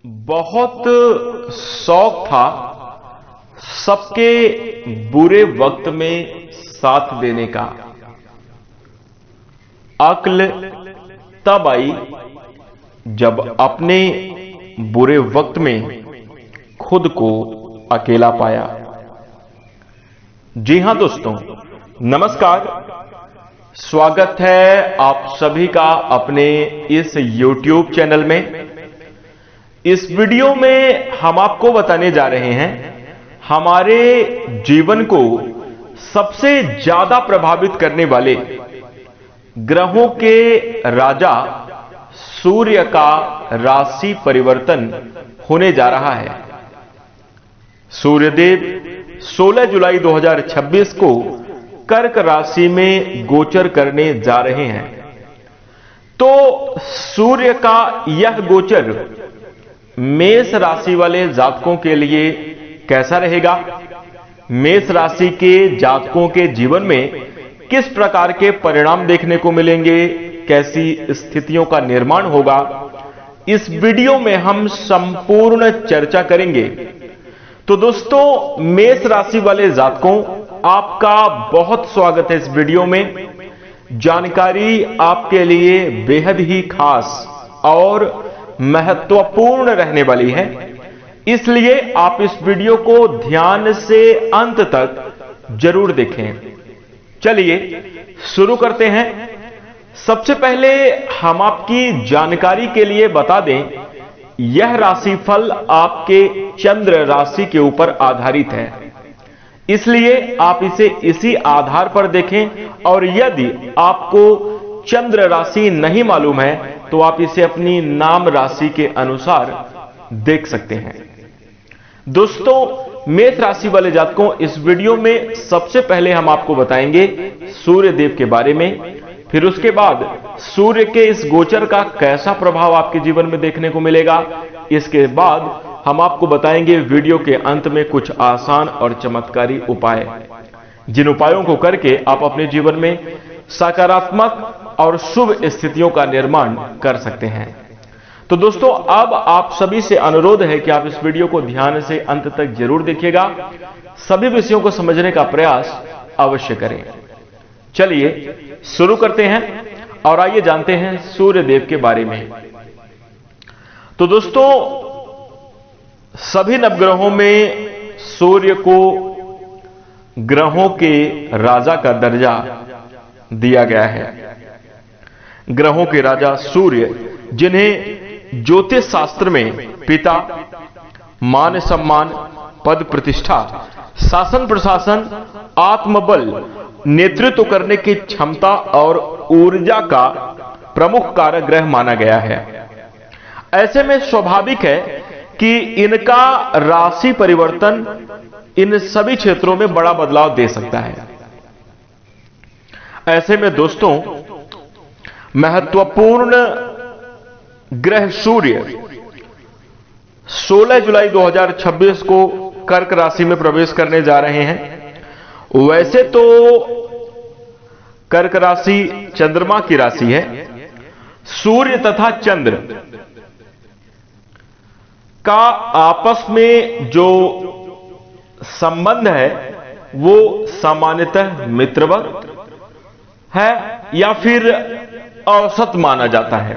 बहुत शौक था सबके बुरे वक्त में साथ देने का। अक्ल तब आई जब अपने बुरे वक्त में खुद को अकेला पाया। जी हां दोस्तों, नमस्कार। स्वागत है आप सभी का अपने इस YouTube चैनल में। इस वीडियो में हम आपको बताने जा रहे हैं हमारे जीवन को सबसे ज्यादा प्रभावित करने वाले ग्रहों के राजा सूर्य का राशि परिवर्तन होने जा रहा है। सूर्यदेव 16 जुलाई 2026 को कर्क राशि में गोचर करने जा रहे हैं। तो सूर्य का यह गोचर मेष राशि वाले जातकों के लिए कैसा रहेगा? मेष राशि के जातकों के जीवन में किस प्रकार के परिणाम देखने को मिलेंगे? कैसी स्थितियों का निर्माण होगा? इस वीडियो में हम संपूर्ण चर्चा करेंगे। तो दोस्तों, मेष राशि वाले जातकों, आपका बहुत स्वागत है इस वीडियो में। जानकारी आपके लिए बेहद ही खास और महत्वपूर्ण रहने वाली है, इसलिए आप इस वीडियो को ध्यान से अंत तक जरूर देखें। चलिए शुरू करते हैं। सबसे पहले हम आपकी जानकारी के लिए बता दें, यह राशिफल आपके चंद्र राशि के ऊपर आधारित है, इसलिए आप इसे इसी आधार पर देखें। और यदि आपको चंद्र राशि नहीं मालूम है तो आप इसे अपनी नाम राशि के अनुसार देख सकते हैं। दोस्तों, मेष राशि वाले जातकों, इस वीडियो में सबसे पहले हम आपको बताएंगे सूर्य देव के बारे में। फिर उसके बाद सूर्य के इस गोचर का कैसा प्रभाव आपके जीवन में देखने को मिलेगा। इसके बाद हम आपको बताएंगे वीडियो के अंत में कुछ आसान और चमत्कारी उपाय, जिन उपायों को करके आप अपने जीवन में सकारात्मक और शुभ स्थितियों का निर्माण कर सकते हैं। तो दोस्तों, अब आप सभी से अनुरोध है कि आप इस वीडियो को ध्यान से अंत तक जरूर देखिएगा। सभी विषयों को समझने का प्रयास अवश्य करें। चलिए शुरू करते हैं और आइए जानते हैं सूर्य देव के बारे में। तो दोस्तों, सभी नवग्रहों में सूर्य को ग्रहों के राजा का दर्जा दिया गया है। ग्रहों के राजा सूर्य, जिन्हें ज्योतिष शास्त्र में पिता, मान सम्मान, पद प्रतिष्ठा, शासन प्रशासन, आत्मबल, नेतृत्व करने की क्षमता और ऊर्जा का प्रमुख कारक ग्रह माना गया है। ऐसे में स्वाभाविक है कि इनका राशि परिवर्तन इन सभी क्षेत्रों में बड़ा बदलाव दे सकता है। ऐसे में दोस्तों, महत्वपूर्ण ग्रह सूर्य 16 जुलाई 2026 को कर्क राशि में प्रवेश करने जा रहे हैं। वैसे तो कर्क राशि चंद्रमा की राशि है। सूर्य तथा चंद्र का आपस में जो संबंध है वो सामान्यतः मित्रवत है या फिर औसत माना जाता है।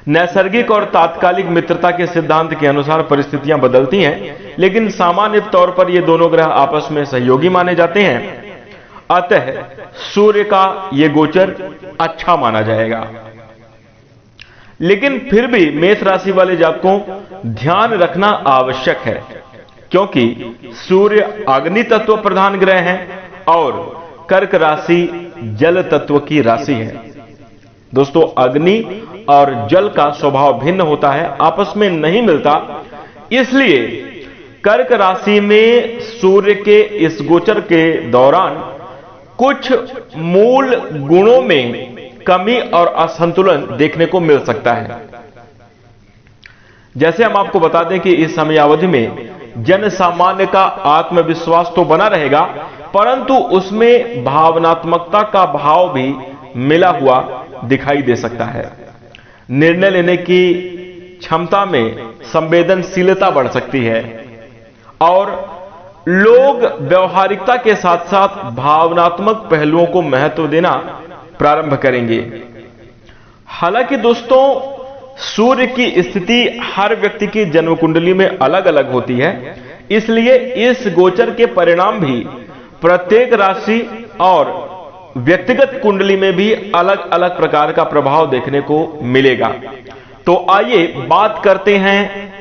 नैसर्गिक और तात्कालिक मित्रता के सिद्धांत के अनुसार परिस्थितियां बदलती हैं, लेकिन सामान्य तौर पर ये दोनों ग्रह आपस में सहयोगी माने जाते हैं। अतः सूर्य का यह गोचर अच्छा माना जाएगा। लेकिन फिर भी मेष राशि वाले जातकों, ध्यान रखना आवश्यक है, क्योंकि सूर्य अग्नि तत्व प्रधान ग्रह है और कर्क राशि जल तत्व की राशि है। दोस्तों, अग्नि और जल का स्वभाव भिन्न होता है, आपस में नहीं मिलता। इसलिए कर्क राशि में सूर्य के इस गोचर के दौरान कुछ मूल गुणों में कमी और असंतुलन देखने को मिल सकता है। जैसे हम आपको बता दें कि इस समयावधि में जन सामान्य का आत्मविश्वास तो बना रहेगा, परंतु उसमें भावनात्मकता का भाव भी मिला हुआ दिखाई दे सकता है। निर्णय लेने की क्षमता में संवेदनशीलता बढ़ सकती है और लोग व्यवहारिकता के साथ साथ भावनात्मक पहलुओं को महत्व देना प्रारंभ करेंगे। हालांकि दोस्तों, सूर्य की स्थिति हर व्यक्ति की जन्म कुंडली में अलग अलग होती है, इसलिए इस गोचर के परिणाम भी प्रत्येक राशि और व्यक्तिगत कुंडली में भी अलग अलग प्रकार का प्रभाव देखने को मिलेगा। तो आइए बात करते हैं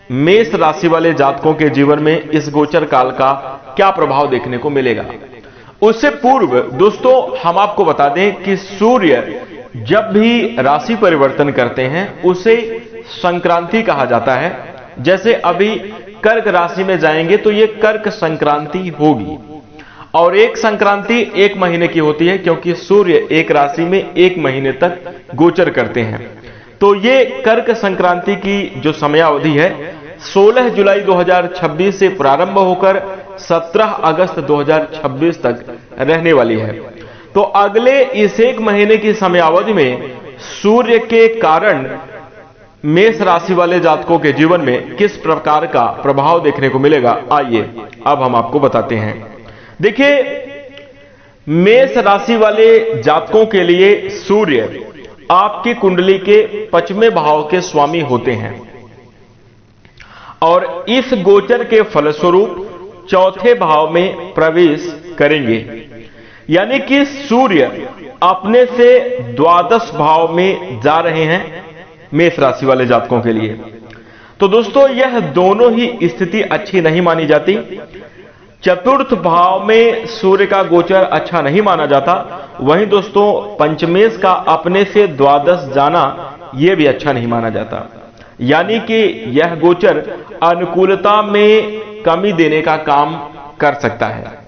मेष राशि वाले जातकों के जीवन में इस गोचर काल का क्या प्रभाव देखने को मिलेगा। उससे पूर्व दोस्तों, हम आपको बता दें कि सूर्य जब भी राशि परिवर्तन करते हैं उसे संक्रांति कहा जाता है। जैसे अभी कर्क राशि में जाएंगे तो यह कर्क संक्रांति होगी और एक संक्रांति एक महीने की होती है, क्योंकि सूर्य एक राशि में एक महीने तक गोचर करते हैं। तो ये कर्क संक्रांति की जो समयावधि है 16 जुलाई 2026 से प्रारंभ होकर 17 अगस्त 2026 तक रहने वाली है। तो अगले इस एक महीने की समयावधि में सूर्य के कारण मेष राशि वाले जातकों के जीवन में किस प्रकार का प्रभाव देखने को मिलेगा, आइए अब हम आपको बताते हैं। देखिए, मेष राशि वाले जातकों के लिए सूर्य आपकी कुंडली के 5वें भाव के स्वामी होते हैं और इस गोचर के फलस्वरूप 4थे भाव में प्रवेश करेंगे। यानी कि सूर्य अपने से द्वादश भाव में जा रहे हैं मेष राशि वाले जातकों के लिए। तो दोस्तों, यह दोनों ही स्थिति अच्छी नहीं मानी जाती। चतुर्थ भाव में सूर्य का गोचर अच्छा नहीं माना जाता, वहीं दोस्तों पंचमेश का अपने से द्वादश जाना यह भी अच्छा नहीं माना जाता। यानी कि यह गोचर अनुकूलता में कमी देने का काम कर सकता है।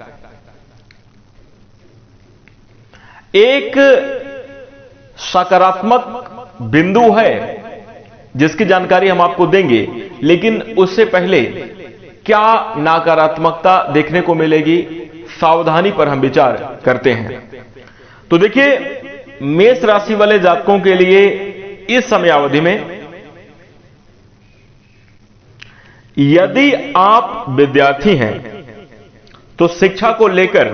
एक सकारात्मक बिंदु है जिसकी जानकारी हम आपको देंगे, लेकिन उससे पहले क्या नकारात्मकता देखने को मिलेगी, सावधानी पर हम विचार करते हैं। तो देखिए, मेष राशि वाले जातकों के लिए इस समयावधि में यदि आप विद्यार्थी हैं तो शिक्षा को लेकर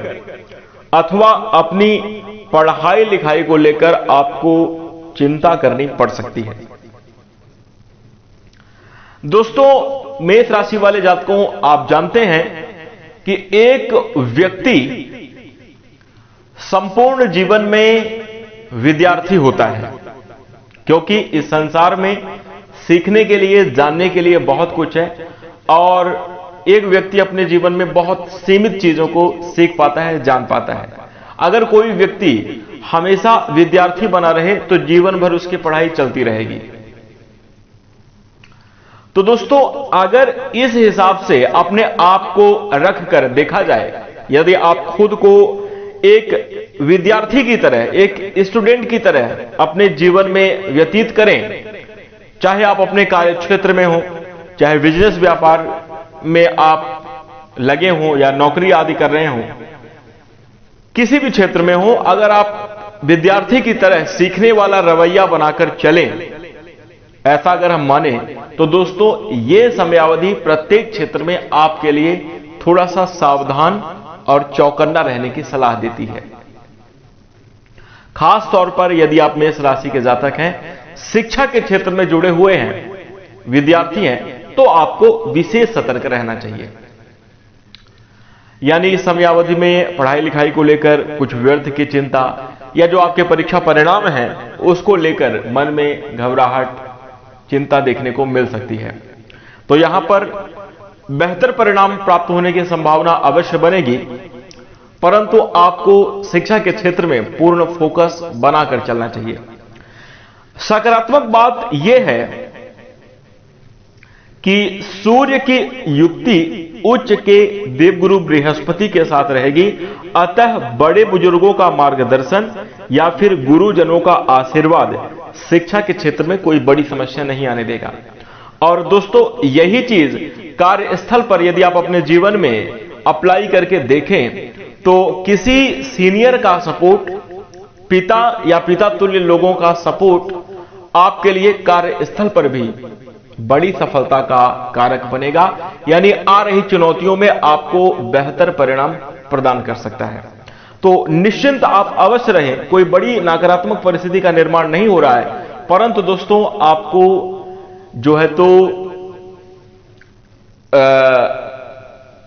अथवा अपनी पढ़ाई लिखाई को लेकर आपको चिंता करनी पड़ सकती है। दोस्तों, मेष राशि वाले जातकों, आप जानते हैं कि एक व्यक्ति संपूर्ण जीवन में विद्यार्थी होता है, क्योंकि इस संसार में सीखने के लिए, जानने के लिए बहुत कुछ है और एक व्यक्ति अपने जीवन में बहुत सीमित चीजों को सीख पाता है, जान पाता है। अगर कोई व्यक्ति हमेशा विद्यार्थी बना रहे तो जीवन भर उसकी पढ़ाई चलती रहेगी। तो दोस्तों, अगर इस हिसाब से अपने आप को रखकर देखा जाए, यदि आप खुद को एक विद्यार्थी की तरह, एक स्टूडेंट की तरह अपने जीवन में व्यतीत करें, चाहे आप अपने कार्य क्षेत्र में हो, चाहे बिजनेस व्यापार में आप लगे हो या नौकरी आदि कर रहे हो, किसी भी क्षेत्र में हो, अगर आप विद्यार्थी की तरह सीखने वाला रवैया बनाकर चलें, ऐसा अगर हम माने, तो दोस्तों ये समयावधि प्रत्येक क्षेत्र में आपके लिए थोड़ा सा सावधान और चौकन्ना रहने की सलाह देती है। खास तौर पर यदि आप मेष राशि के जातक हैं, शिक्षा के क्षेत्र में जुड़े हुए हैं, विद्यार्थी हैं, तो आपको विशेष सतर्क रहना चाहिए। यानी इस समयावधि में पढ़ाई लिखाई को लेकर कुछ व्यर्थ की चिंता या जो आपके परीक्षा परिणाम हैं उसको लेकर मन में घबराहट, चिंता देखने को मिल सकती है। तो यहां पर बेहतर परिणाम प्राप्त होने की संभावना अवश्य बनेगी, परंतु आपको शिक्षा के क्षेत्र में पूर्ण फोकस बनाकर चलना चाहिए। सकारात्मक बात यह है कि सूर्य की युक्ति उच्च के देवगुरु बृहस्पति के साथ रहेगी, अतः बड़े बुजुर्गों का मार्गदर्शन या फिर गुरुजनों का आशीर्वाद शिक्षा के क्षेत्र में कोई बड़ी समस्या नहीं आने देगा। और दोस्तों यही चीज कार्यस्थल पर यदि आप अपने जीवन में अप्लाई करके देखें तो किसी सीनियर का सपोर्ट, पिता या पिता तुल्य लोगों का सपोर्ट आपके लिए कार्यस्थल पर भी बड़ी सफलता का कारक बनेगा, यानी आ रही चुनौतियों में आपको बेहतर परिणाम प्रदान कर सकता है। तो निश्चिंत आप अवश्य रहें, कोई बड़ी नकारात्मक परिस्थिति का निर्माण नहीं हो रहा है, परंतु दोस्तों आपको जो है तो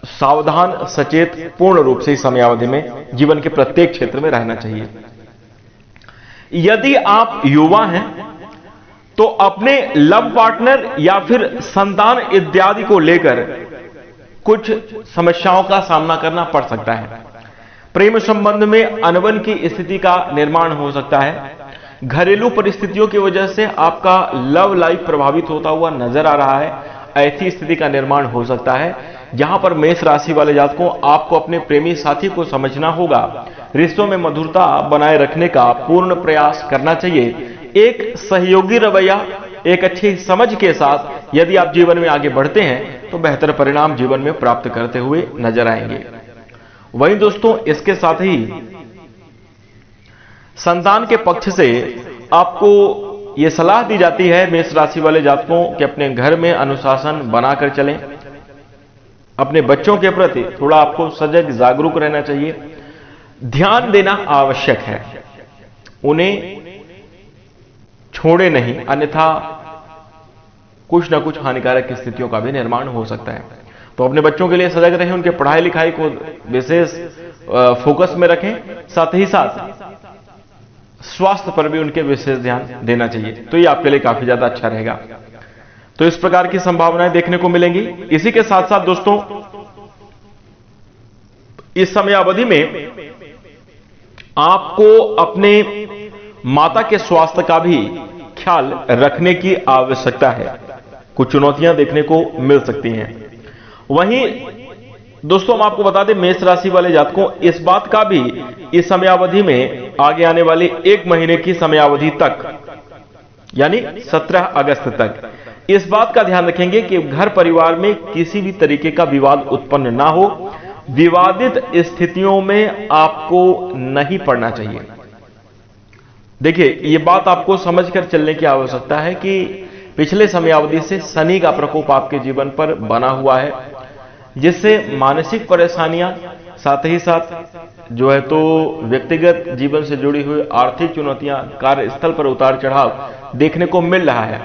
सावधान सचेत पूर्ण रूप से इस समयावधि में जीवन के प्रत्येक क्षेत्र में रहना चाहिए। यदि आप युवा हैं तो अपने लव पार्टनर या फिर संतान इत्यादि को लेकर कुछ समस्याओं का सामना करना पड़ सकता है। प्रेम संबंध में अनबन की स्थिति का निर्माण हो सकता है। घरेलू परिस्थितियों की वजह से आपका लव लाइफ प्रभावित होता हुआ नजर आ रहा है। ऐसी स्थिति का निर्माण हो सकता है जहां पर मेष राशि वाले जातकों आपको अपने प्रेमी साथी को समझना होगा। रिश्तों में मधुरता बनाए रखने का पूर्ण प्रयास करना चाहिए। एक सहयोगी रवैया, एक अच्छी समझ के साथ यदि आप जीवन में आगे बढ़ते हैं तो बेहतर परिणाम जीवन में प्राप्त करते हुए नजर आएंगे। वहीं दोस्तों इसके साथ ही संतान के पक्ष से आपको यह सलाह दी जाती है मेष राशि वाले जातकों कि अपने घर में अनुशासन बनाकर चलें। अपने बच्चों के प्रति थोड़ा आपको सजग जागरूक रहना चाहिए। ध्यान देना आवश्यक है, उन्हें छोड़े नहीं, अन्यथा कुछ ना कुछ हानिकारक स्थितियों का भी निर्माण हो सकता है। तो अपने बच्चों के लिए सजग रहें, उनके पढ़ाई लिखाई को विशेष फोकस में रखें, साथ ही साथ स्वास्थ्य पर भी उनके विशेष ध्यान देना चाहिए। तो ये आपके लिए काफी ज्यादा अच्छा रहेगा। तो इस प्रकार की संभावनाएं देखने को मिलेंगी। इसी के साथ साथ दोस्तों इस समयावधि में आपको अपने माता के स्वास्थ्य का भी ख्याल रखने की आवश्यकता है। कुछ चुनौतियां देखने को मिल सकती हैं। वहीं दोस्तों हम आपको बता दें मेष राशि वाले जातकों इस बात का भी इस समयावधि में आगे आने वाली 1 महीने की समयावधि तक यानी 17 अगस्त तक इस बात का ध्यान रखेंगे कि घर परिवार में किसी भी तरीके का विवाद उत्पन्न ना हो। विवादित स्थितियों में आपको नहीं पड़ना चाहिए। देखिए ये बात आपको समझकर चलने की आवश्यकता है कि पिछले समयावधि से शनि का प्रकोप आपके जीवन पर बना हुआ है, जिससे मानसिक परेशानियां, साथ ही साथ जो है तो व्यक्तिगत जीवन से जुड़ी हुई आर्थिक चुनौतियां, कार्यस्थल पर उतार चढ़ाव देखने को मिल रहा है।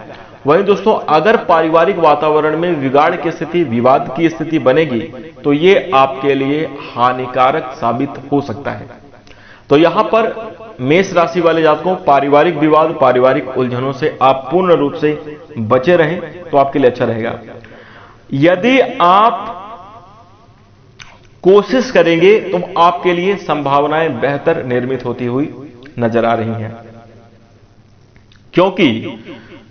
वहीं दोस्तों अगर पारिवारिक वातावरण में विगाड़ की स्थिति, विवाद की स्थिति बनेगी तो ये आपके लिए हानिकारक साबित हो सकता है। तो यहां पर मेष राशि वाले जातकों पारिवारिक विवाद, पारिवारिक उलझनों से आप पूर्ण रूप से बचे रहें तो आपके लिए अच्छा रहेगा। यदि आप कोशिश करेंगे तो आपके लिए संभावनाएं बेहतर निर्मित होती हुई नजर आ रही हैं, क्योंकि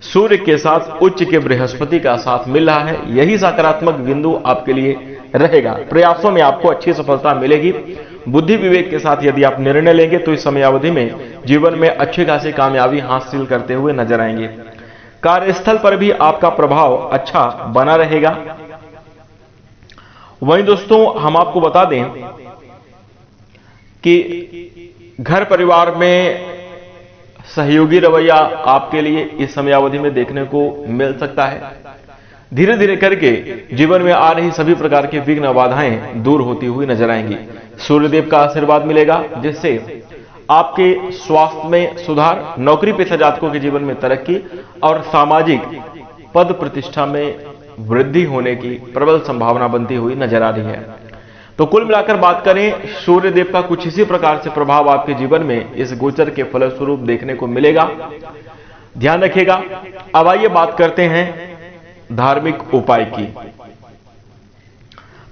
सूर्य के साथ उच्च के बृहस्पति का साथ मिल रहा है। यही सकारात्मक बिंदु आपके लिए रहेगा। प्रयासों में आपको अच्छी सफलता मिलेगी। बुद्धि विवेक के साथ यदि आप निर्णय लेंगे तो इस समयावधि में जीवन में अच्छी खासी कामयाबी हासिल करते हुए नजर आएंगे। कार्यस्थल पर भी आपका प्रभाव अच्छा बना रहेगा। वहीं दोस्तों हम आपको बता दें कि घर परिवार में सहयोगी रवैया आपके लिए इस समयावधि में देखने को मिल सकता है। धीरे धीरे करके जीवन में आ रही सभी प्रकार के विघ्न बाधाएं दूर होती हुई नजर आएंगी। सूर्यदेव का आशीर्वाद मिलेगा, जिससे आपके स्वास्थ्य में सुधार, नौकरी पेशा जातकों के जीवन में तरक्की और सामाजिक पद प्रतिष्ठा में वृद्धि होने की प्रबल संभावना बनती हुई नजर आ रही है। तो कुल मिलाकर बात करें, सूर्यदेव का कुछ इसी प्रकार से प्रभाव आपके जीवन में इस गोचर के फलस्वरूप देखने को मिलेगा। ध्यान रखिएगा। अब आइए बात करते हैं धार्मिक उपाय की।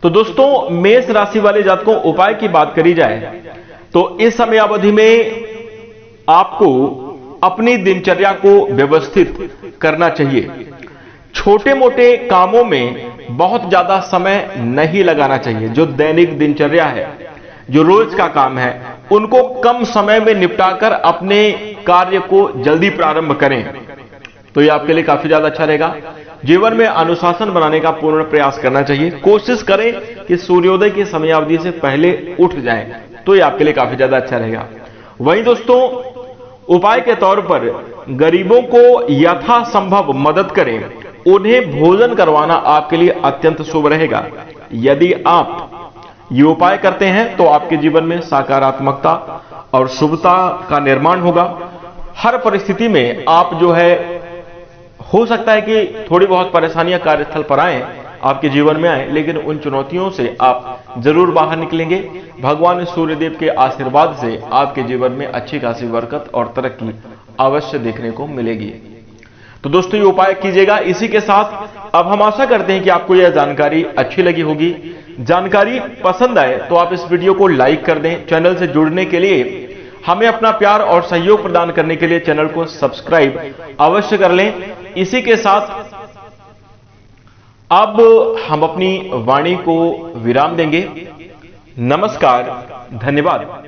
तो दोस्तों मेष राशि वाले जातकों उपाय की बात करी जाए तो इस समयावधि में आपको अपनी दिनचर्या को व्यवस्थित करना चाहिए। छोटे मोटे कामों में बहुत ज्यादा समय नहीं लगाना चाहिए। जो दैनिक दिनचर्या है, जो रोज का काम है, उनको कम समय में निपटाकर अपने कार्य को जल्दी प्रारंभ करें तो यह आपके लिए काफी ज्यादा अच्छा रहेगा। जीवन में अनुशासन बनाने का पूर्ण प्रयास करना चाहिए। कोशिश करें कि सूर्योदय की समयावधि से पहले उठ जाएं तो यह आपके लिए काफी ज्यादा अच्छा रहेगा। वहीं दोस्तों उपाय के तौर पर गरीबों को यथासंभव मदद करें। उन्हें भोजन करवाना आपके लिए अत्यंत शुभ रहेगा। यदि आप ये उपाय करते हैं तो आपके जीवन में सकारात्मकता और शुभता का निर्माण होगा। हर परिस्थिति में आप जो है, हो सकता है कि थोड़ी बहुत परेशानियां कार्यस्थल पर आए, आपके जीवन में आए, लेकिन उन चुनौतियों से आप जरूर बाहर निकलेंगे। भगवान सूर्यदेव के आशीर्वाद से आपके जीवन में अच्छी खासी बरकत और तरक्की अवश्य देखने को मिलेगी। तो दोस्तों, ये उपाय कीजिएगा। इसी के साथ अब हम आशा करते हैं कि आपको यह जानकारी अच्छी लगी होगी। जानकारी पसंद आए तो आप इस वीडियो को लाइक कर दें। चैनल से जुड़ने के लिए, हमें अपना प्यार और सहयोग प्रदान करने के लिए चैनल को सब्सक्राइब अवश्य कर लें। इसी के साथ अब हम अपनी वाणी को विराम देंगे। नमस्कार, धन्यवाद।